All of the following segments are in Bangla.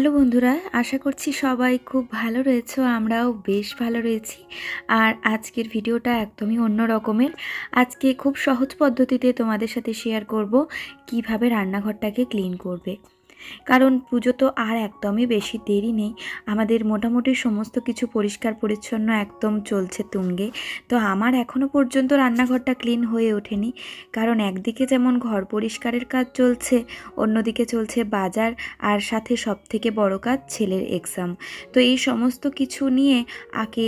হ্যালো বন্ধুরা, আশা করছি সবাই খুব ভালো রয়েছো। আমরাও বেশ ভালো রয়েছি। আর আজকের ভিডিওটা একদমই অন্য রকমের। আজকে খুব সহজ পদ্ধতিতে তোমাদের সাথে শেয়ার করব কিভাবে রান্নাঘরটাকে ক্লিন করবে। কারণ পুজো তো আর একদমই বেশি দেরি নেই। আমাদের মোটামুটি সমস্ত কিছু পরিষ্কার পরিচ্ছন্ন একদম চলছে তুঙ্গে। তো আমার এখনও পর্যন্ত রান্নাঘরটা ক্লিন হয়ে ওঠেনি। কারণ একদিকে যেমন ঘর পরিষ্কারের কাজ চলছে, অন্যদিকে চলছে বাজার, আর সাথে সবথেকে বড় কাজ ছেলের এক্সাম। তো এই সমস্ত কিছু নিয়ে আগে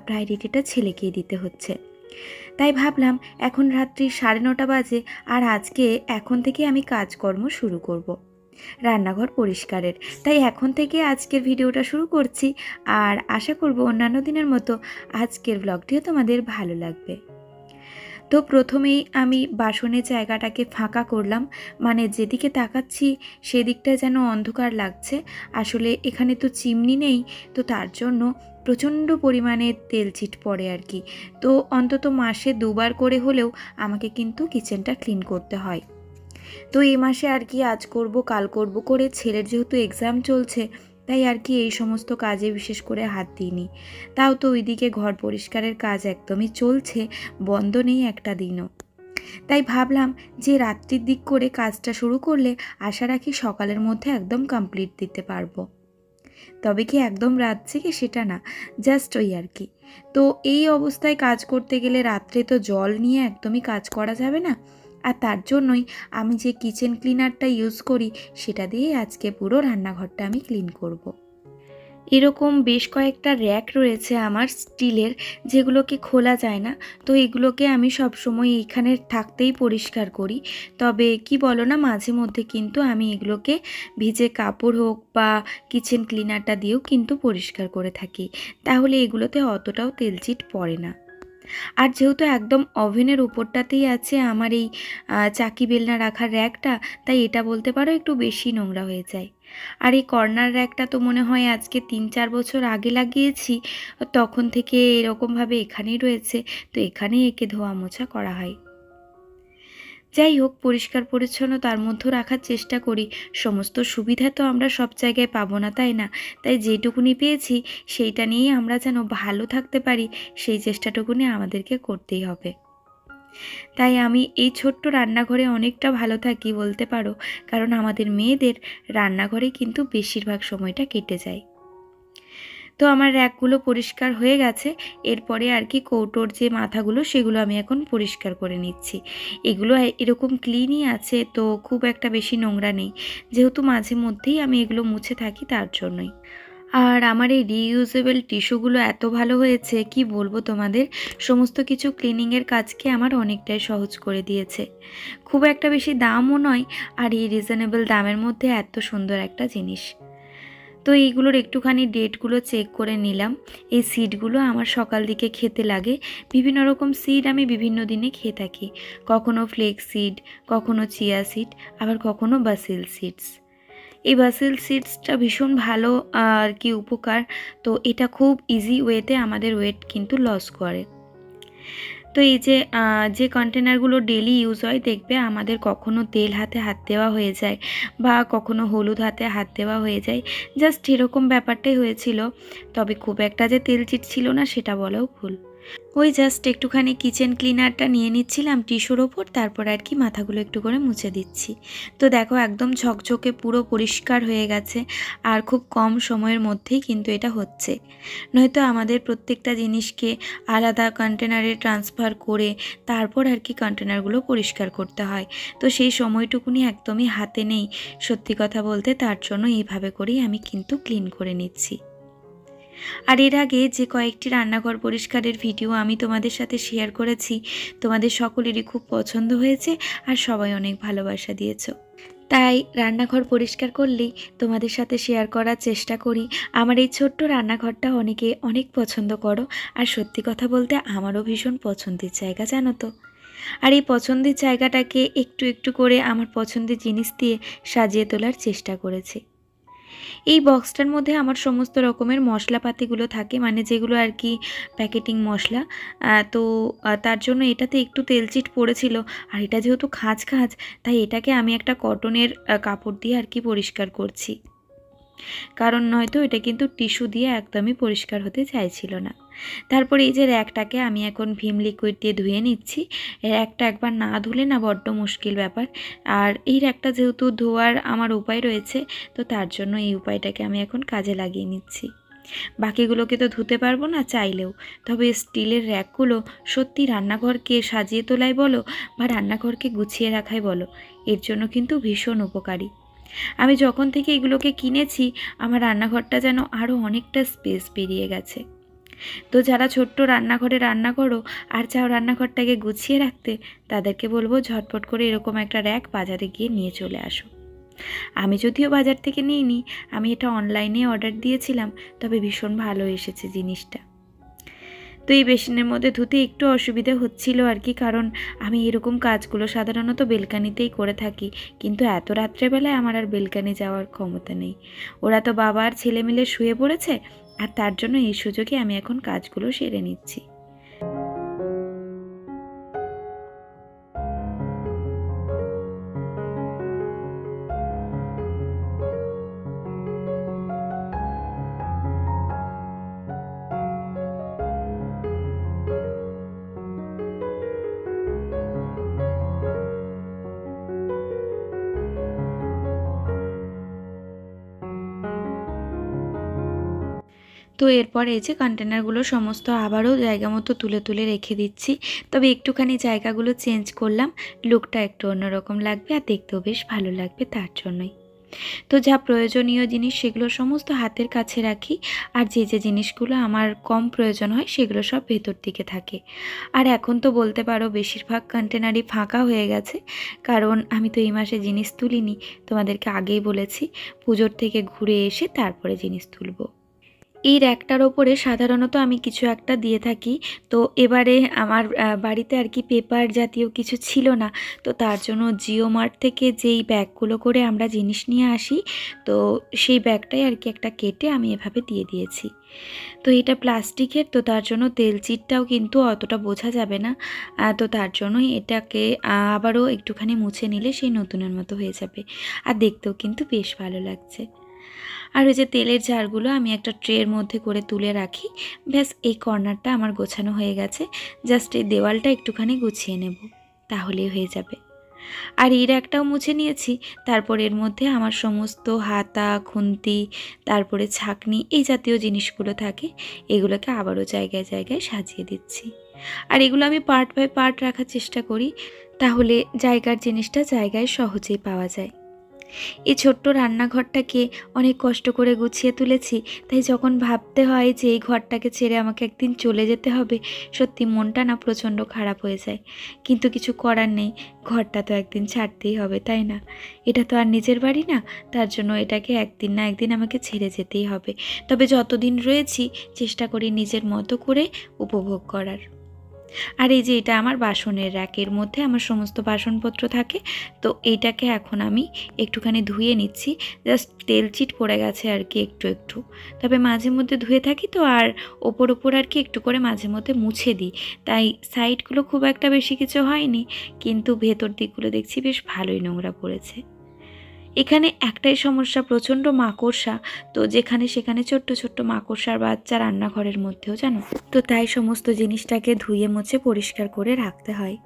প্রায়োরিটিটা ছেলেকেই দিতে হচ্ছে। তাই ভাবলাম এখন রাত্রি 9:30 বাজে, আর আজকে এখন থেকে আমি কাজকর্ম শুরু করব রান্নাঘর পরিষ্কারের। তাই এখন থেকে আজকের ভিডিওটা শুরু করছি, আর আশা করব অন্যান্য দিনের মতো আজকের ব্লগটিও তোমাদের ভালো লাগবে। তো প্রথমেই আমি বাসনের জায়গাটাকে ফাঁকা করলাম। মানে যেদিকে তাকাচ্ছি সেদিকটা যেন অন্ধকার লাগছে। আসলে এখানে তো চিমনি নেই, তো তার জন্য প্রচণ্ড পরিমাণে তেল চিট পড়ে আর কি। তো অন্তত মাসে 2বার করে হলেও আমাকে কিন্তু কিচেনটা ক্লিন করতে হয়। তো এই মাসে আর কি আজ করব কাল করব করে ছেলের যেহেতু এক্সাম চলছে, তাই আর কি এই সমস্ত কাজে বিশেষ করে হাত দিইনি। তাও তো ওইদিকে ঘর পরিষ্কারের কাজ একদমই চলছে, বন্ধ নেই একটা দিনও। তাই ভাবলাম যে রাত্রির দিক করে কাজটা শুরু করলে আশা রাখি সকালের মধ্যে একদম কমপ্লিট দিতে পারবো। তবে কি একদম রাত জেগে সেটা না, জাস্ট ওই আর কি। তো এই অবস্থায় কাজ করতে গেলে রাত্রে তো জল নিয়ে একদমই কাজ করা যাবে না। আর তার জন্যই আমি যে কিচেন ক্লিনারটা ইউজ করি সেটা দিয়ে আজকে পুরো রান্নাঘরটা আমি ক্লিন করব। এরকম বেশ কয়েকটা র্যাক রয়েছে আমার স্টিলের, যেগুলোকে খোলা যায় না। তো এগুলোকে আমি সবসময় এইখানে থাকতেই পরিষ্কার করি। তবে কি বলো না, মাঝে মধ্যে কিন্তু আমি এগুলোকে ভিজে কাপড় হোক বা কিচেন ক্লিনারটা দিয়েও কিন্তু পরিষ্কার করে থাকি। তাহলে এগুলোতে অতটাও তেলচিট পড়ে না। আর যেহেতু একদম ওভেনের উপরটাতেই আছে আমার এই চাকি বেলনা রাখার র্যাকটা, তাই এটা বলতে পারো একটু বেশি নোংরা হয়ে যায়। আর এই কর্নার র্যাকটা তো মনে হয় আজকে 3-4 বছর আগে লাগিয়েছি, তখন থেকে এরকমভাবে এখানেই রয়েছে। তো এখানেই একে ধোয়া মোছা করা হয়। যাই হোক, পরিষ্কার পরিচ্ছন্ন তার মধ্যে রাখার চেষ্টা করি। সমস্ত সুবিধা তো আমরা সব জায়গায় পাবো না, তাই না? তাই যেটুকুনি পেয়েছি সেইটা নিয়েই আমরা যেন ভালো থাকতে পারি, সেই চেষ্টাটুকুনি আমাদেরকে করতেই হবে। তাই আমি এই ছোট্ট রান্নাঘরে অনেকটা ভালো থাকি বলতে পারো, কারণ আমাদের মেয়েদের রান্নাঘরে কিন্তু বেশিরভাগ সময়টা কেটে যায়। তো আমার র্যাকগুলো পরিষ্কার হয়ে গেছে। এরপরে আর কি কৌটোর যে মাথাগুলো সেগুলো আমি এখন পরিষ্কার করে নিচ্ছি। এগুলো এরকম ক্লিনই আছে, তো খুব একটা বেশি নোংরা নেই। যেহেতু মাঝে মধ্যেই আমি এগুলো মুছে থাকি তার জন্যই। আর আমার এই রিইউজেবল টিস্যুগুলো এত ভালো হয়েছে কি বলবো তোমাদের। সমস্ত কিছু ক্লিনিংয়ের কাজকে আমার অনেকটাই সহজ করে দিয়েছে। খুব একটা বেশি দামও নয়, আর এই রিজনেবল দামের মধ্যে এত সুন্দর একটা জিনিস। তো এইগুলোর একটুখানি ডেটগুলো চেক করে নিলাম। এই সিডগুলো আমার সকাল দিকে খেতে লাগে। বিভিন্ন রকম সিড আমি বিভিন্ন দিনে খেয়ে থাকি। কখনো ফ্লেক্স সিড, কখনো চিয়া সিড, আবার কখনো বাসিল সিডস। এই বাসিল সিডসটা ভীষণ ভালো আর কি উপকার। তো এটা খুব ইজি ওয়েতে আমাদের ওয়েট কিন্তু লস করে। তো এই যে কন্টেনারগুলো ডেলি ইউজ হয়, দেখবে আমাদের কখনো তেল হাতে হাত দেওয়া হয়ে যায় বা কখনো হলুদ হাতে হাত দেওয়া হয়ে যায়। জাস্ট এরকম ব্যাপারটাই হয়েছিল। তবে খুব একটা যে তেল চিট ছিল না সেটা বলাও ভুল। ওই জাস্ট একটুখানি কিচেন ক্লিনারটা নিয়ে নিচ্ছিলাম টিস্যুর ওপর, তারপর আর কি মাথাগুলো একটু করে মুছে দিচ্ছি। তো দেখো একদম ঝকঝকে পুরো পরিষ্কার হয়ে গেছে, আর খুব কম সময়ের মধ্যেই কিন্তু এটা হচ্ছে। নয়তো আমাদের প্রত্যেকটা জিনিসকে আলাদা কন্টেনারে ট্রান্সফার করে তারপর আর কি কন্টেনারগুলো পরিষ্কার করতে হয়। তো সেই সময়টুকুনি একদমই হাতে নেই সত্যি কথা বলতে, তার জন্য এইভাবে করেই আমি কিন্তু ক্লিন করে নিচ্ছি। আর এর আগে যে কয়েকটি রান্নাঘর পরিষ্কারের ভিডিও আমি তোমাদের সাথে শেয়ার করেছি, তোমাদের সকলেরই খুব পছন্দ হয়েছে আর সবাই অনেক ভালোবাসা দিয়েছো। তাই রান্নাঘর পরিষ্কার করলেই তোমাদের সাথে শেয়ার করার চেষ্টা করি। আমার এই ছোট্ট রান্নাঘরটা অনেকে অনেক পছন্দ করো, আর সত্যি কথা বলতে আমারও ভীষণ পছন্দের জায়গা, জানো তো। আর এই পছন্দের জায়গাটাকে একটু একটু করে আমার পছন্দের জিনিস দিয়ে সাজিয়ে তোলার চেষ্টা করেছি। এই বক্সটার মধ্যে আমার সমস্ত রকমের মশলাপাতিগুলো থাকে, মানে যেগুলো আর কি প্যাকেটিং মশলা। তো তার জন্য এটাতে একটু তেলচিট পড়েছিল, আর এটা যেহেতু খাঁজ খাঁজ, তাই এটাকে আমি একটা কটনের কাপড় দিয়ে আর কি পরিষ্কার করছি। কারণ নয়তো এটা কিন্তু টিস্যু দিয়ে একদমই পরিষ্কার হতে চাইছিল না। তারপরে এই যে র্যাকটাকে আমি এখন ভিম লিকুইড দিয়ে ধুয়ে নিচ্ছি। র্যাকটা একবার না ধুলে না বড্ড মুশকিল ব্যাপার। আর এই র্যাকটা যেহেতু ধোয়ার আমার উপায় রয়েছে, তো তার জন্য এই উপায়টাকে আমি এখন কাজে লাগিয়ে নিচ্ছি। বাকিগুলোকে তো ধুতে পারবো না চাইলেও, তবে স্টিলের র্যাকগুলো সত্যি রান্নাঘরকে সাজিয়ে তোলাই বলো বা রান্নাঘরকে গুছিয়ে রাখাই বলো, এর জন্য কিন্তু ভীষণ উপকারী। আমি যখন থেকে এগুলোকে কিনেছি আমার রান্নাঘরটা যেন আরও অনেকটা স্পেস বেরিয়ে গেছে। তো যারা ছোট্ট রান্নাঘরে রান্না করো আর চাও রান্নাঘরটাকে গুছিয়ে রাখতে, তাদেরকে বলবো ঝটপট করে এরকম একটা র্যাক বাজারে গিয়ে নিয়ে চলে আসো। আমি যদিও বাজার থেকে নিইনি, আমি এটা অনলাইনে অর্ডার দিয়েছিলাম, তবে ভীষণ ভালো এসেছে জিনিসটা। তো এই বেসিনের মধ্যে ধুতে একটু অসুবিধা হচ্ছিল আর কি, কারণ আমি এরকম কাজগুলো সাধারণত বেলকানিতেই করে থাকি, কিন্তু এত রাত্রেবেলায় আমার আর বেলকানি যাওয়ার ক্ষমতা নেই। ওরা তো বাবা আর ছেলে মিলে শুয়ে পড়েছে, আর তার জন্য এই সুযোগে আমি এখন কাজগুলো সেরে নিচ্ছি। তো এরপর এই যে কন্টেনারগুলো সমস্ত আবারও জায়গা মতো তুলে তুলে রেখে দিচ্ছি। তবে একটুখানি জায়গাগুলো চেঞ্জ করলাম, লুকটা একটু অন্যরকম লাগবে আর দেখতেও বেশ ভালো লাগবে, তার জন্যই। তো যা প্রয়োজনীয় জিনিস সেগুলো সমস্ত হাতের কাছে রাখি, আর যে যে জিনিসগুলো আমার কম প্রয়োজন হয় সেগুলো সব ভেতর দিকে থাকে। আর এখন তো বলতে পারো বেশিরভাগ কন্টেনারই ফাঁকা হয়ে গেছে, কারণ আমি তো এই মাসে জিনিস তুলিনি, তোমাদেরকে আগেই বলেছি পুজোর থেকে ঘুরে এসে তারপরে জিনিস তুলবো। এই র্যাকটার ওপরে সাধারণত আমি কিছু একটা দিয়ে থাকি। তো এবারে আমার বাড়িতে আর কি পেপার জাতীয় কিছু ছিল না, তো তার জন্য জিও মার্ট থেকে যেই ব্যাগগুলো করে আমরা জিনিস নিয়ে আসি, তো সেই ব্যাগটাই আর কি একটা কেটে আমি এভাবে দিয়ে দিয়েছি। তো এটা প্লাস্টিকের, তো তার জন্য তেল চিটটাও কিন্তু অতটা বোঝা যাবে না। তো তার জন্যই এটাকে আবারও একটুখানি মুছে নিলে সেই নতুনের মতো হয়ে যাবে, আর দেখতেও কিন্তু বেশ ভালো লাগছে। আর ওই যে তেলের জারগুলো আমি একটা ট্রের মধ্যে করে তুলে রাখি। ব্যাস এই কর্নারটা আমার গোছানো হয়ে গেছে, জাস্ট এই দেওয়ালটা একটুখানি গুছিয়ে নেব, তাহলেই হয়ে যাবে। আর এর একটাও মুছে নিয়েছি। তারপর এর মধ্যে আমার সমস্ত হাতা, খুন্তি, তারপরে ছাঁকনি এই জাতীয় জিনিসগুলো থাকে, এগুলোকে আবারও জায়গায় জায়গায় সাজিয়ে দিচ্ছি। আর এগুলো আমি পার্ট বাই পার্ট রাখার চেষ্টা করি, তাহলে জায়গার জিনিসটা জায়গায় সহজেই পাওয়া যায়। এই ছোট্ট রান্নাঘরটাকে অনেক কষ্ট করে গুছিয়ে তুলেছি, তাই যখন ভাবতে হয় যে এই ঘরটাকে ছেড়ে আমাকে একদিন চলে যেতে হবে, সত্যি মনটা না প্রচণ্ড খারাপ হয়ে যায়। কিন্তু কিছু করার নেই, ঘরটা তো একদিন ছাড়তেই হবে, তাই না? এটা তো আর নিজের বাড়ি না, তার জন্য এটাকে একদিন না একদিন আমাকে ছেড়ে যেতেই হবে। তবে যতদিন রয়েছি চেষ্টা করি নিজের মতো করে উপভোগ করার। আর এই যে এটা আমার বাসনের র্যাকের মধ্যে আমার সমস্ত বাসনপত্র থাকে, তো এইটাকে এখন আমি একটুখানি ধুয়ে নিচ্ছি। জাস্ট তেল চিট পড়ে গেছে আর কি একটু একটু, তবে মাঝে মধ্যে ধুয়ে থাকি তো, আর ওপর ওপর আর কি একটু করে মাঝে মধ্যে মুছে দিই, তাই সাইডগুলো খুব একটা বেশি কিছু হয়নি, কিন্তু ভেতর দিকগুলো দেখছি বেশ ভালোই নোংরা পড়েছে। এখানে একটাই সমস্যা, প্রচণ্ড মাকড়সা, তো যেখানে সেখানে ছোট্ট ছোট্ট মাকড়সার বাচ্চা রান্নাঘরের মধ্যেও, জানো তো, তাই সমস্ত জিনিসটাকে ধুয়ে মুছে পরিষ্কার করে রাখতে হয়।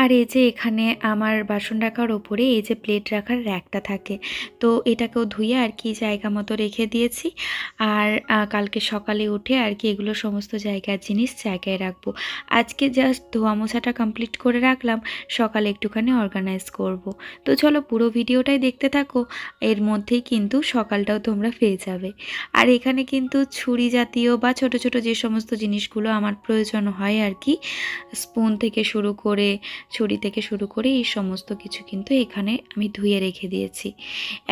আর এই যে এখানে আমার বাসন রাখার ওপরে এই যে প্লেট রাখার র্যাকটা থাকে, তো এটাকেও ধুয়ে আর কি জায়গা মতো রেখে দিয়েছি। আর কালকে সকালে উঠে আর কি এগুলো সমস্ত জায়গার জিনিস জায়গায় রাখবো। আজকে জাস্ট ধোয়া মোছাটা কমপ্লিট করে রাখলাম, সকালে একটুখানি অর্গানাইজ করব। তো চলো পুরো ভিডিওটাই দেখতে থাকো, এর মধ্যেই কিন্তু সকালটাও তোমরা পেয়ে যাবে। আর এখানে কিন্তু ছুরি জাতীয় বা ছোট ছোট যে সমস্ত জিনিসগুলো আমার প্রয়োজন হয় আর কি, স্পুন থেকে শুরু করে, ছুরি থেকে শুরু করে এই সমস্ত কিছু কিন্তু এখানে আমি ধুয়ে রেখে দিয়েছি।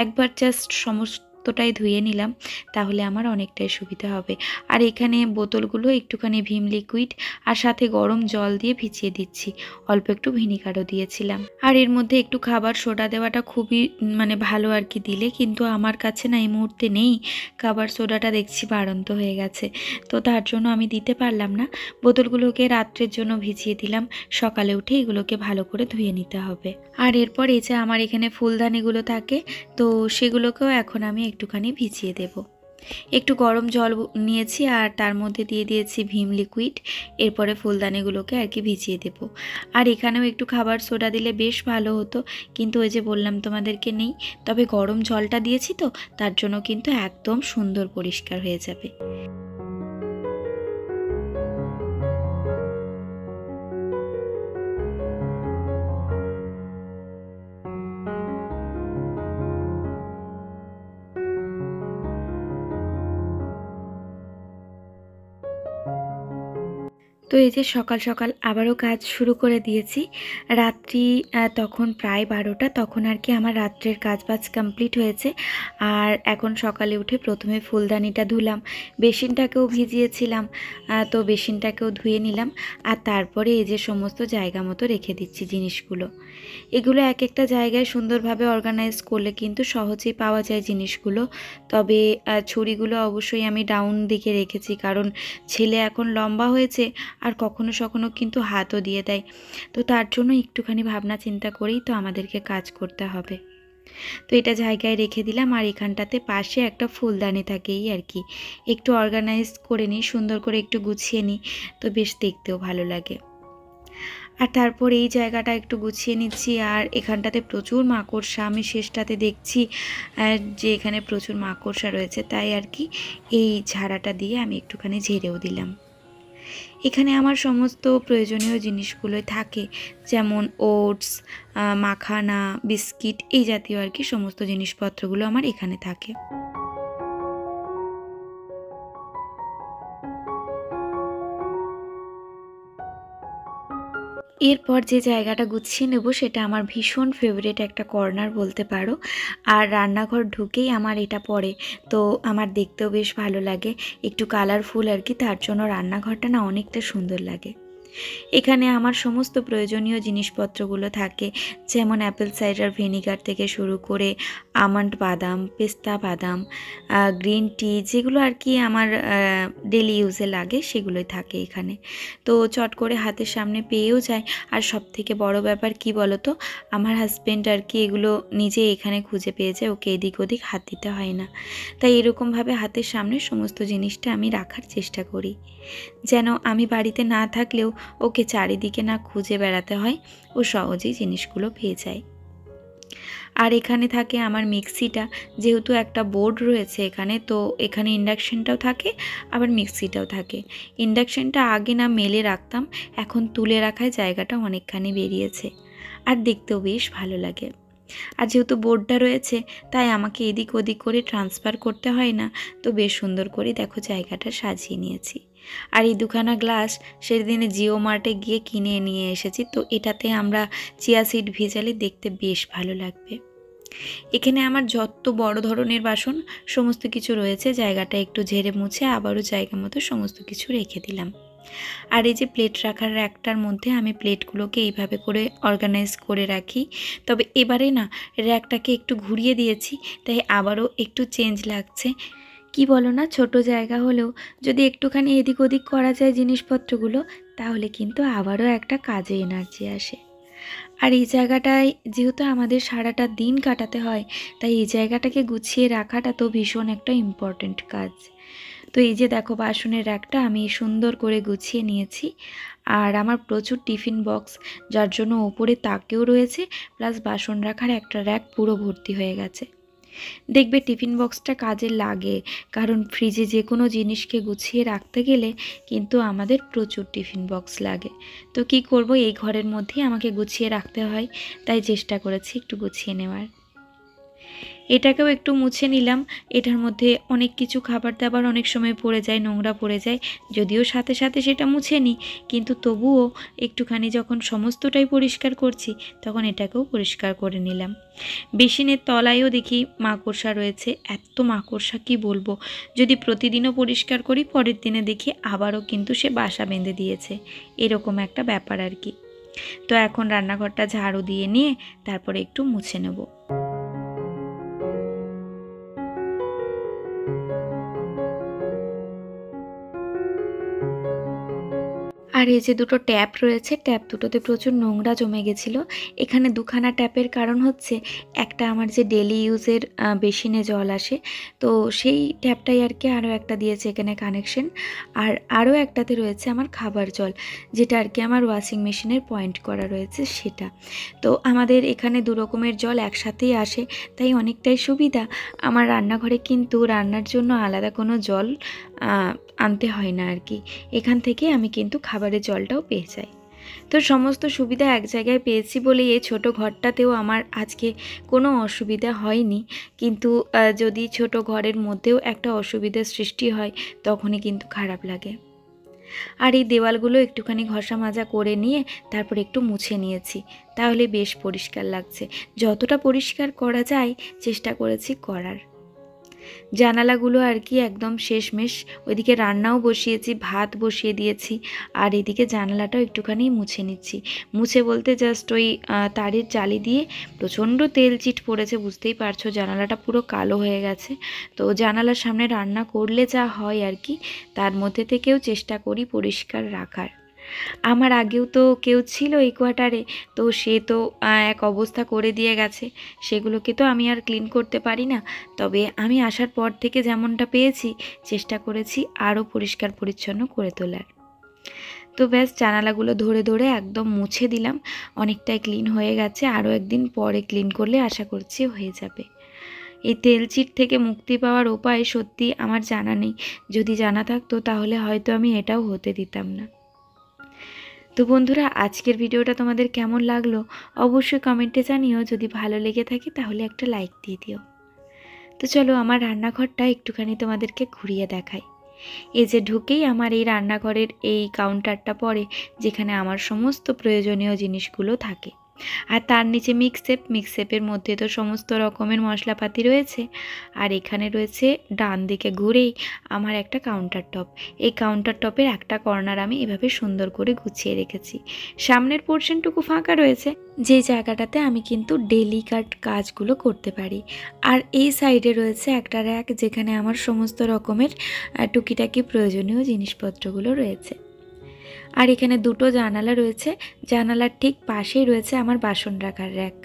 একবার জাস্ট সমস্ত শক্তটাই ধুয়ে নিলাম, তাহলে আমার অনেকটাই সুবিধা হবে। আর এখানে বোতলগুলো একটুখানি ভিম লিকুইড আর সাথে গরম জল দিয়ে ভিজিয়ে দিচ্ছি, অল্প একটু ভিনিগারও দিয়েছিলাম। আর এর মধ্যে একটু খাবার সোডা দেওয়াটা খুবই মানে ভালো আর কি দিলে, কিন্তু আমার কাছে না এই মুহূর্তে নেই, খাবার সোডাটা দেখছি বাড়ন্ত হয়ে গেছে, তো তার জন্য আমি দিতে পারলাম না। বোতলগুলোকে রাত্রের জন্য ভিজিয়ে দিলাম, সকালে উঠে এগুলোকে ভালো করে ধুয়ে নিতে হবে। আর এরপর এই যে আমার এখানে ফুলদানিগুলো থাকে, তো সেগুলোকেও এখন আমি একটুখানি ভিজিয়ে দেব। একটু গরম জল নিয়েছি আর তার মধ্যে দিয়ে দিয়েছি ভিম লিকুইড, এরপরে ফুলদানিগুলোকে আর কি ভিজিয়ে দেব। আর এখানেও একটু খাবার সোডা দিলে বেশ ভালো হতো, কিন্তু ওই যে বললাম তোমাদেরকে নেই, তবে গরম জলটা দিয়েছি তো তার জন্য কিন্তু একদম সুন্দর পরিষ্কার হয়ে যাবে। তো এই যে সকাল সকাল আবারও কাজ শুরু করে দিয়েছি। রাত্রি তখন প্রায় 12টা, তখন আর কি আমার রাত্রের কাজবাজ কমপ্লিট হয়েছে। আর এখন সকালে উঠে প্রথমে ফুলদানিটা ধুলাম, বেসিনটাকেও ভিজিয়েছিলাম, তো বেসিনটাকেও ধুয়ে নিলাম। আর তারপরে এই যে সমস্ত জায়গা মতো রেখে দিচ্ছি জিনিসগুলো। এগুলো এক একটা জায়গায় সুন্দরভাবে অর্গানাইজ করলে কিন্তু সহজেই পাওয়া যায় জিনিসগুলো। তবে ছুরিগুলো অবশ্যই আমি ডাউন দিকে রেখেছি, কারণ ছেলে এখন লম্বা হয়েছে আর কখনো সখনো কিন্তু হাতও দিয়ে দেয়, তো তার জন্য একটুখানি ভাবনা চিন্তা করেই তো আমাদেরকে কাজ করতে হবে। তো এটা জায়গায় রেখে দিলাম। আর এখানটাতে পাশে একটা ফুলদানি থাকেই আর কি, একটু অর্গানাইজ করে নিই, সুন্দর করে একটু গুছিয়ে নিই, তো বেশ দেখতেও ভালো লাগে। আর তারপর এই জায়গাটা একটু গুছিয়ে নিচ্ছি। আর এখানটাতে প্রচুর মাকড়সা, আমি শেষটাতে দেখছি যে এখানে প্রচুর মাকড়সা রয়েছে, তাই আর কি এই ঝাড়াটা দিয়ে আমি একটুখানি ঝেড়েও দিলাম। এখানে আমার সমস্ত প্রয়োজনীয় জিনিসগুলোই থাকে, যেমন ওটস, মাখানা, বিস্কিট, এই জাতীয় আর কি সমস্ত জিনিসপত্রগুলো আমার এখানে থাকে। এরপর যে জায়গাটা গুছিয়ে নেব সেটা আমার ভীষণ ফেভারিট একটা কর্নার বলতে পারো। আর রান্নাঘর ঢুকেই আমার এটা পড়ে, তো আমার দেখতেও বেশ ভালো লাগে, একটু কালারফুল আর কি, তার জন্য রান্নাঘরটা না অনেকটা সুন্দর লাগে। এখানে আমার সমস্ত প্রয়োজনীয় জিনিসপত্রগুলো থাকে, যেমন অ্যাপেল সাইডার ভিনিগার থেকে শুরু করে আমন্ড বাদাম, পেস্তা বাদাম, গ্রিন টি, যেগুলো আর কি আমার ডেলি ইউজে লাগে সেগুলোই থাকে এখানে। তো চট করে হাতের সামনে পেয়েও যায়। আর সবথেকে বড় ব্যাপার কি বলো তো, আমার হাজব্যান্ড আর কি এগুলো নিজে এখানে খুঁজে পেয়ে যায়, ওকে এদিক ওদিক হাত দিতে হয় না। তাই এরকমভাবে হাতের সামনে সমস্ত জিনিসটা আমি রাখার চেষ্টা করি, যেন আমি বাড়িতে না থাকলেও ওকে চারিদিকে না খুঁজে বেড়াতে হয়, ও সহজেই জিনিসগুলো পেয়ে যায়। আর এখানে থাকে আমার মিক্সিটা, যেহেতু একটা বোর্ড রয়েছে এখানে, তো এখানে ইন্ডাকশানটাও থাকে আবার মিক্সিটাও থাকে। ইন্ডাকশানটা আগে না মেলে রাখতাম, এখন তুলে রাখায় জায়গাটা অনেকখানি বেরিয়েছে, আর দেখতেও বেশ ভালো লাগে। আর যেহেতু বোর্ডটা রয়েছে তাই আমাকে এদিক ওদিক করে ট্রান্সফার করতে হয় না, তো বেশ সুন্দর করে দেখো জায়গাটা সাজিয়ে নিয়েছি। আর এই দুখানা গ্লাস সেদিনে জিও মার্টে গিয়ে কিনে নিয়ে এসেছি, তো এটাতে আমরা চিয়া সিড ভেজালে দেখতে বেশ ভালো লাগবে। এখানে আমার যত বড় ধরনের বাসন সমস্ত কিছু রয়েছে, জায়গাটা একটু ঝেড়ে মুছে আবারও জায়গা মতো সমস্ত কিছু রেখে দিলাম। আর এই যে প্লেট রাখার র্যাকটার মধ্যে আমি প্লেটগুলোকে এইভাবে করে অর্গানাইজ করে রাখি। তবে এবারে না র্যাকটাকে একটু ঘুরিয়ে দিয়েছি, তাই আবারও একটু চেঞ্জ লাগছে। কি বলো না, ছোট জায়গা হলেও যদি একটুখানি এদিক ওদিক করা যায় জিনিসপত্রগুলো, তাহলে কিন্তু আবারও একটা কাজে এনার্জি আসে। আর এই জায়গাটায় যেহেতু আমাদের সারাটা দিন কাটাতে হয়, তাই এই জায়গাটাকে গুছিয়ে রাখাটা তো ভীষণ একটা ইম্পর্ট্যান্ট কাজ। তো এই যে দেখো বাসনের র্যাকটা আমি সুন্দর করে গুছিয়ে নিয়েছি। আর আমার প্রচুর টিফিন বক্স, যার জন্য ওপরে তাকেও রয়েছে, প্লাস বাসন রাখার একটা র্যাক পুরো ভর্তি হয়ে গেছে। দেখবে টিফিন বক্সটা কাজে লাগে, কারণ ফ্রিজে যে কোনো জিনিসকে গুছিয়ে রাখতে গেলে কিন্তু আমাদের প্রচুর টিফিন বক্স লাগে। তো কি করব, এই ঘরের মধ্যেই আমাকে গুছিয়ে রাখতে হয়, তাই চেষ্টা করেছি একটু গুছিয়ে নেওয়ার। এটাকেও একটু মুছে নিলাম। এটার মধ্যে অনেক কিছু খাবার দাবার অনেক সময় পড়ে যায়, নোংরা পড়ে যায়, যদিও সাথে সাথে সেটা মুছে নিই, কিন্তু তবুও একটুখানি যখন সমস্তটাই পরিষ্কার করছি তখন এটাকেও পরিষ্কার করে নিলাম। বেসিনের তলায়ও দেখি মাকড়সা রয়েছে, এত মাকড়সা কি বলবো। যদি প্রতিদিনও পরিষ্কার করি পরের দিনে দেখি আবারও কিন্তু সে বাসা বেঁধে দিয়েছে, এরকম একটা ব্যাপার আর কি। তো এখন রান্নাঘরটা ঝাড়ু দিয়ে নিয়ে তারপরে একটু মুছে নেব। আর এই যে দুটো ট্যাপ রয়েছে, ট্যাপ দুটোতে প্রচুর নোংরা জমে গেছিলো। এখানে দুখানা ট্যাপের কারণ হচ্ছে, একটা আমার যে ডেলি ইউজের বেসিনে জল আসে, তো সেই ট্যাপটাই আর কি আরও একটা দিয়েছে এখানে কানেকশন। আর আরও একটাতে রয়েছে আমার খাবার জল, যেটা আর কি আমার ওয়াশিং মেশিনের পয়েন্ট করা রয়েছে সেটা। তো আমাদের এখানে দু রকমের জল একসাথেই আসে, তাই অনেকটাই সুবিধা। আমার রান্নাঘরে কিন্তু রান্নার জন্য আলাদা কোনো জল আনতে হয় না আর কি, এখান থেকে আমি কিন্তু খাবারের জলটাও পেয়ে যাই। তো সমস্ত সুবিধা এক জায়গায় পেয়েছি বলে এই ছোট ঘরটাতেও আমার আজকে কোনো অসুবিধা হয়নি। কিন্তু যদি ছোট ঘরের মধ্যেও একটা অসুবিধার সৃষ্টি হয় তখনই কিন্তু খারাপ লাগে। আর এই দেওয়ালগুলো একটুখানি ঘষা মাজা করে নিয়ে তারপর একটু মুছে নিয়েছি, তাহলে বেশ পরিষ্কার লাগছে। যতটা পরিষ্কার করা যায় চেষ্টা করেছি করার। জানালাগুলো আর কি একদম শেষমেশ, ওইদিকে রান্নাও বসিয়েছি, ভাত বসিয়ে দিয়েছি, আর এদিকে জানালাটাও একটুখানি মুছে নিচ্ছি। মুছে বলতে জাস্ট ওই তারের জালি দিয়ে প্রচণ্ড তেল চিট পড়েছে, বুঝতেই পারছো জানালাটা পুরো কালো হয়ে গেছে। তো জানালার সামনে রান্না করলে যা হয় আর কি, তার মধ্যে থেকেও চেষ্টা করি পরিষ্কার রাখার। আমার আগেও তো কেউ ছিল এই কোয়ার্টারে, তো সে তো এক অবস্থা করে দিয়ে গেছে, সেগুলোকে তো আমি আর ক্লিন করতে পারি না। তবে আমি আসার পর থেকে যেমনটা পেয়েছি চেষ্টা করেছি আরও পরিষ্কার পরিচ্ছন্ন করে তোলার। তো ব্যাস জানালাগুলো ধরে ধরে একদম মুছে দিলাম, অনেকটাই ক্লিন হয়ে গেছে। আরও একদিন পরে ক্লিন করলে আশা করছি হয়ে যাবে। এই তেলচিট থেকে মুক্তি পাওয়ার উপায় সত্যি আমার জানা নেই, যদি জানা থাকতো তাহলে হয়তো আমি এটাও হতে দিতাম না। তো বন্ধুরা, আজকের ভিডিওটা তোমাদের কেমন লাগলো অবশ্যই কমেন্টে জানিও। যদি ভালো লেগে থাকে তাহলে একটা লাইক দিয়ে দিও। তো চলো আমার রান্নাঘরটা একটুখানি তোমাদেরকে ঘুরিয়ে দেখাই। এই যে ঢুকেই আমার এই রান্নাঘরের এই কাউন্টারটা পড়ে, যেখানে আমার সমস্ত প্রয়োজনীয় জিনিসগুলো থাকে। আর তার নিচে মিক্সেপের মধ্যে তো সমস্ত রকমের মশলাপাতি রয়েছে। আর এখানে রয়েছে ডান দিকে ঘুরেই আমার একটা কাউন্টার টপ। এই কাউন্টার টপের একটা কর্নার আমি এভাবে সুন্দর করে গুছিয়ে রেখেছি। সামনের পোর্শনটুকু ফাঁকা রয়েছে, যে জায়গাটাতে আমি কিন্তু ডেলি কাজগুলো করতে পারি। আর এই সাইডে রয়েছে একটা র্যাক, যেখানে আমার সমস্ত রকমের টুকিটাকি প্রয়োজনীয় জিনিসপত্রগুলো রয়েছে। আর এখানে দুটো জানালা রয়েছে, জানালার ঠিক পাশেই রয়েছে আমার বাসন রাখার র্যাক।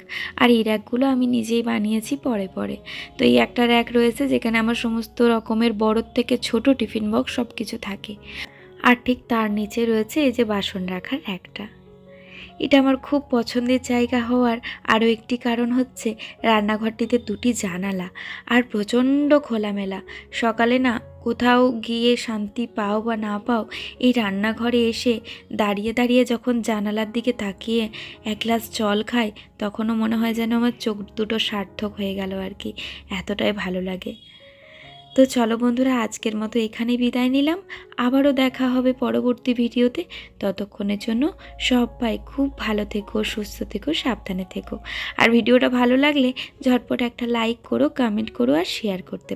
আর এই র্যাকগুলো আমি নিজেই বানিয়েছি পরে পরে। তো এই একটা র্যাক রয়েছে যেখানে আমার সমস্ত রকমের বড়োর থেকে ছোট টিফিন বক্স সব কিছু থাকে। আর ঠিক তার নিচে রয়েছে এই যে বাসন রাখার র্যাকটা। এটা আমার খুব পছন্দের জায়গা হওয়ার আরও একটি কারণ হচ্ছে রান্নাঘরটিতে দুটি জানালা আর প্রচণ্ড খোলামেলা। সকালে না কোথাও গিয়ে শান্তি পাও বা না পাও, এই রান্নাঘরে এসে দাঁড়িয়ে দাঁড়িয়ে যখন জানালার দিকে তাকিয়ে এক গ্লাস জল খাই, তখনও মনে হয় যেন আমার চোখ দুটো সার্থক হয়ে গেল আর কি, এতটাই ভালো লাগে। তো চলো বন্ধুরা, আজকের মতো এখানেই বিদায় নিলাম। আবারও দেখা হবে পরবর্তী ভিডিওতে। ততক্ষণের জন্য সবাই খুব ভালো থেকো, সুস্থ থেকো, সাবধানে থেকো। আর ভিডিওটা ভালো লাগলে ঝটপট একটা লাইক করো, কমেন্ট করো আর শেয়ার করতে